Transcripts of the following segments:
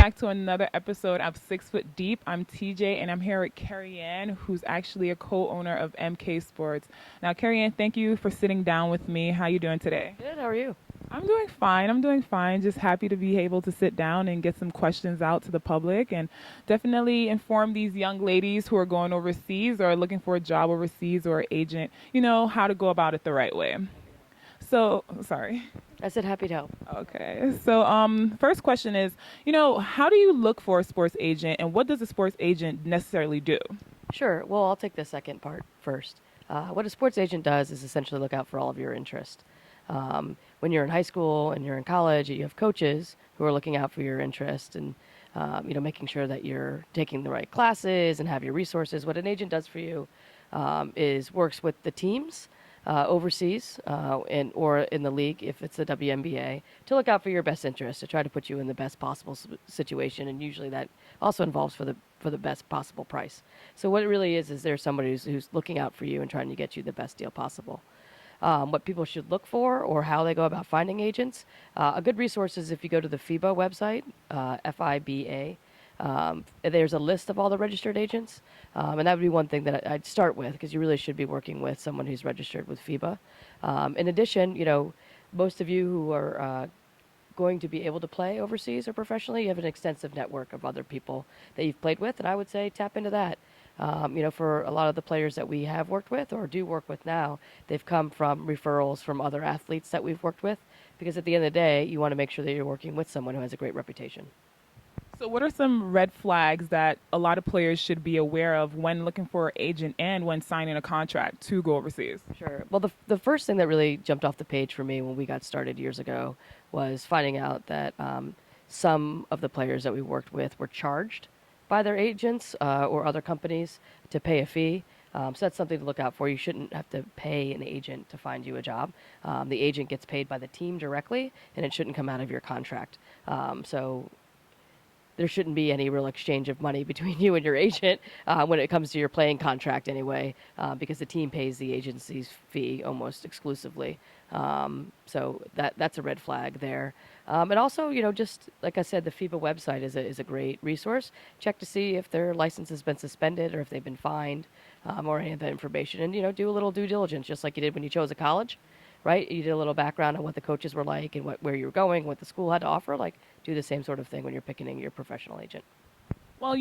back to another episode of 6 Foot Deep. I'm TJ and I'm here with Carrie Ann, who's actually a co-owner of MK Sports. Now, Carrie Ann, thank you for sitting down with me. How you doing today? Good. How are you? I'm doing fine. I'm doing fine. Just happy to be able to sit down and get some questions out to the public and definitely inform these young ladies who are going overseas or looking for a job overseas or agent, how to go about it the right way. So, sorry. I said happy to help. Okay. So, first question is, how do you look for a sports agent and what does a sports agent necessarily do? Sure. Well, I'll take the second part first. What a sports agent does is essentially look out for all of your interest. When you're in high school and you're in college, you have coaches who are looking out for your interest and making sure that you're taking the right classes and have your resources. What an agent does for you is works with the teams overseas or in the league if it's the WNBA to look out for your best interest to try to put you in the best possible situation, and usually that also involves for the best possible price. So what it really is there's somebody who's looking out for you and trying to get you the best deal possible. What people should look for or how they go about finding agents. A good resource is if you go to the FIBA website, FIBA. There's a list of all the registered agents, and that would be one thing that I'd start with because you really should be working with someone who's registered with FIBA. In addition, most of you who are going to be able to play overseas or professionally, you have an extensive network of other people that you've played with, and I would say tap into that. For a lot of the players that we have worked with or do work with now, they've come from referrals from other athletes that we've worked with, because at the end of the day, you want to make sure that you're working with someone who has a great reputation. So, what are some red flags that a lot of players should be aware of when looking for an agent and when signing a contract to go overseas? Sure. Well, the first thing that really jumped off the page for me when we got started years ago was finding out that some of the players that we worked with were charged by their agents or other companies to pay a fee. So that's something to look out for. You shouldn't have to pay an agent to find you a job. The agent gets paid by the team directly, and it shouldn't come out of your contract. So there shouldn't be any real exchange of money between you and your agent when it comes to your playing contract anyway, because the team pays the agency's fee almost exclusively. So that's a red flag there. And also, just like I said, the FIBA website is a great resource. Check to see if their license has been suspended or if they've been fined or any of that information. And, do a little due diligence, just like you did when you chose a college. Right? You did a little background on what the coaches were like and where you were going, what the school had to offer. Like, do the same sort of thing when you're picking your professional agent. Well,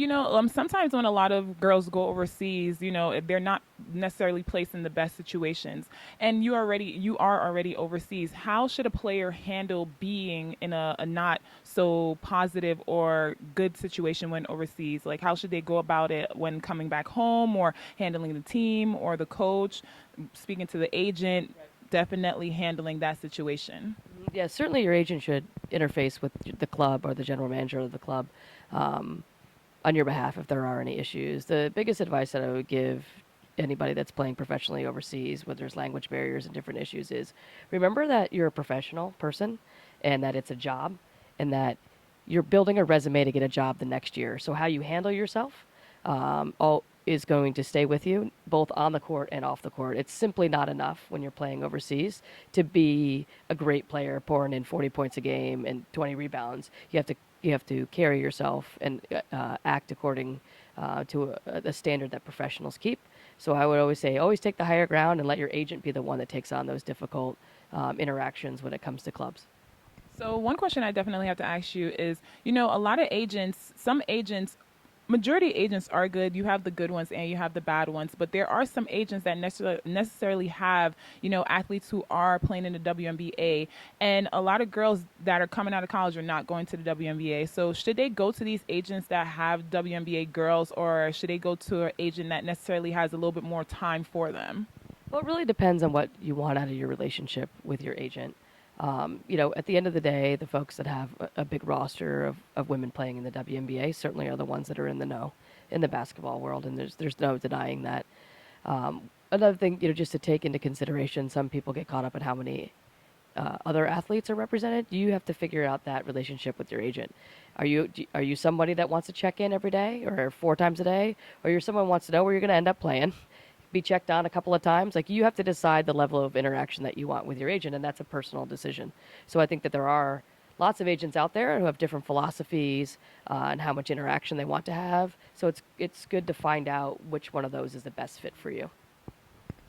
sometimes when a lot of girls go overseas, they're not necessarily placed in the best situations, and you are already overseas. How should a player handle being in a not so positive or good situation when overseas? Like, how should they go about it when coming back home, or handling the team or the coach, speaking to the agent? Definitely handling that situation. Yeah, certainly your agent should interface with the club or the general manager of the club on your behalf if there are any issues. The biggest advice that I would give anybody that's playing professionally overseas, where there's language barriers and different issues, is remember that you're a professional person and that it's a job and that you're building a resume to get a job the next year. So how you handle yourself is going to stay with you both on the court and off the court. It's simply not enough when you're playing overseas to be a great player pouring in 40 points a game and 20 rebounds. You have to carry yourself and act according to a standard that professionals keep. So I would always say, always take the higher ground and let your agent be the one that takes on those difficult interactions when it comes to clubs. So one question I definitely have to ask you is, a lot of agents, majority agents are good. You have the good ones and you have the bad ones, but there are some agents that necessarily have, athletes who are playing in the WNBA, and a lot of girls that are coming out of college are not going to the WNBA. So should they go to these agents that have WNBA girls, or should they go to an agent that necessarily has a little bit more time for them? Well, it really depends on what you want out of your relationship with your agent. At the end of the day, the folks that have a big roster of women playing in the WNBA certainly are the ones that are in the know in the basketball world, and there's no denying that. Another thing, just to take into consideration, some people get caught up in how many other athletes are represented. You have to figure out that relationship with your agent. Are you somebody that wants to check in every day or 4 times a day, or you're someone who wants to know where you're going to end up playing? Be checked on a couple of times. Like, you have to decide the level of interaction that you want with your agent, and that's a personal decision. So I think that there are lots of agents out there who have different philosophies and how much interaction they want to have. So it's good to find out which one of those is the best fit for you.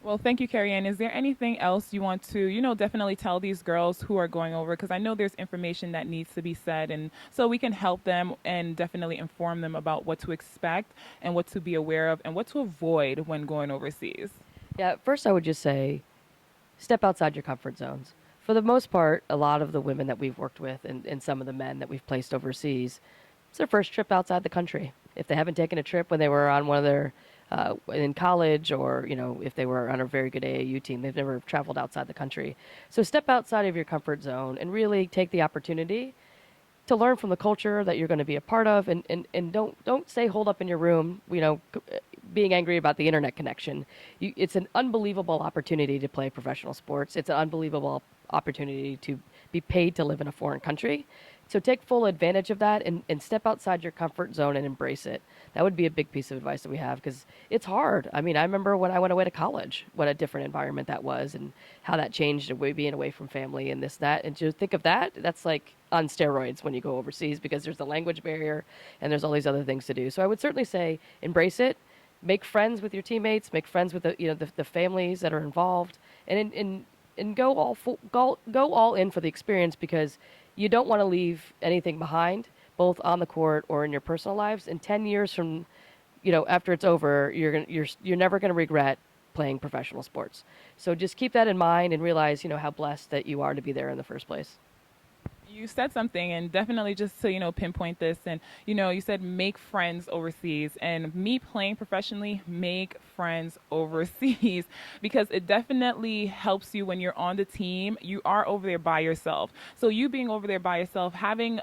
Well, thank you, Carrie Ann. Is there anything else you want to, definitely tell these girls who are going over? Because I know there's information that needs to be said, and so we can help them and definitely inform them about what to expect and what to be aware of and what to avoid when going overseas. Yeah, first I would just say step outside your comfort zones. For the most part, a lot of the women that we've worked with and some of the men that we've placed overseas, it's their first trip outside the country. If they haven't taken a trip when they were on one of their in college, or if they were on a very good AAU team, they've never traveled outside the country. So step outside of your comfort zone and really take the opportunity to learn from the culture that you're going to be a part of, and don't stay holed up in your room, being angry about the internet connection. It's an unbelievable opportunity to play professional sports. It's an unbelievable opportunity to be paid to live in a foreign country. So take full advantage of that, and step outside your comfort zone and embrace it. That would be a big piece of advice that we have, because it's hard. I mean, I remember when I went away to college, what a different environment that was, and how that changed away, being away from family and this, that. And to think of that, that's like on steroids when you go overseas, because there's the language barrier and there's all these other things to do. So I would certainly say embrace it, make friends with your teammates, make friends with the families that are involved, and go all in for the experience, because you don't want to leave anything behind, both on the court or in your personal lives. And 10 years from, after it's over, you're never going to regret playing professional sports. So just keep that in mind and realize, how blessed that you are to be there in the first place. You said something, and definitely just to pinpoint this, and you said make friends overseas, and me playing professionally, make friends overseas because it definitely helps you when you're on the team. You are over there by yourself, so you being over there by yourself, having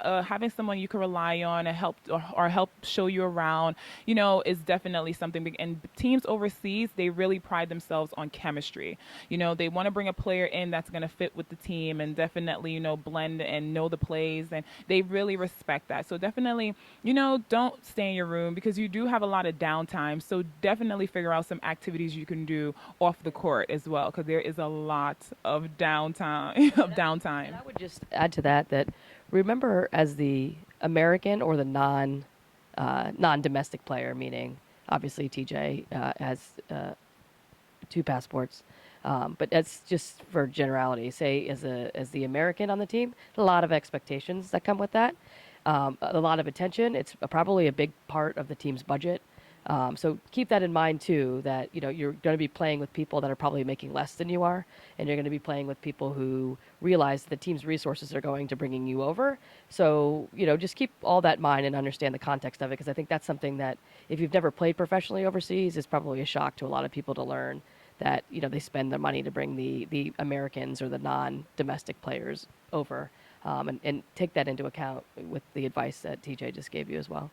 someone you can rely on and help, or help show you around, is definitely something big. And teams overseas, they really pride themselves on chemistry. They want to bring a player in that's going to fit with the team and definitely blend and know the plays, and they really respect that. So definitely, don't stay in your room, because you do have a lot of downtime. So definitely figure out some activities you can do off the court as well, because there is a lot of downtime of And downtime. I would just add to that remember, as the American or the non-domestic player, meaning obviously TJ has two passports. But that's just for generality. Say, as the American on the team, a lot of expectations that come with that, a lot of attention. It's probably a big part of the team's budget. So keep that in mind too. That you're going to be playing with people that are probably making less than you are, and you're going to be playing with people who realize the team's resources are going to bringing you over. So just keep all that in mind and understand the context of it, because I think that's something that, if you've never played professionally overseas, is probably a shock to a lot of people to learn that they spend their money to bring the Americans or the non-domestic players over, and take that into account with the advice that TJ just gave you as well.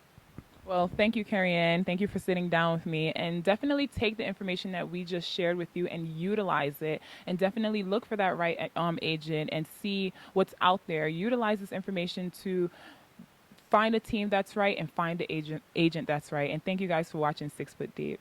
Well, thank you, Carrie Ann. Thank you for sitting down with me. And definitely take the information that we just shared with you and utilize it. And definitely look for that right agent and see what's out there. Utilize this information to find a team that's right and find the agent that's right. And thank you guys for watching 6 Foot Deep.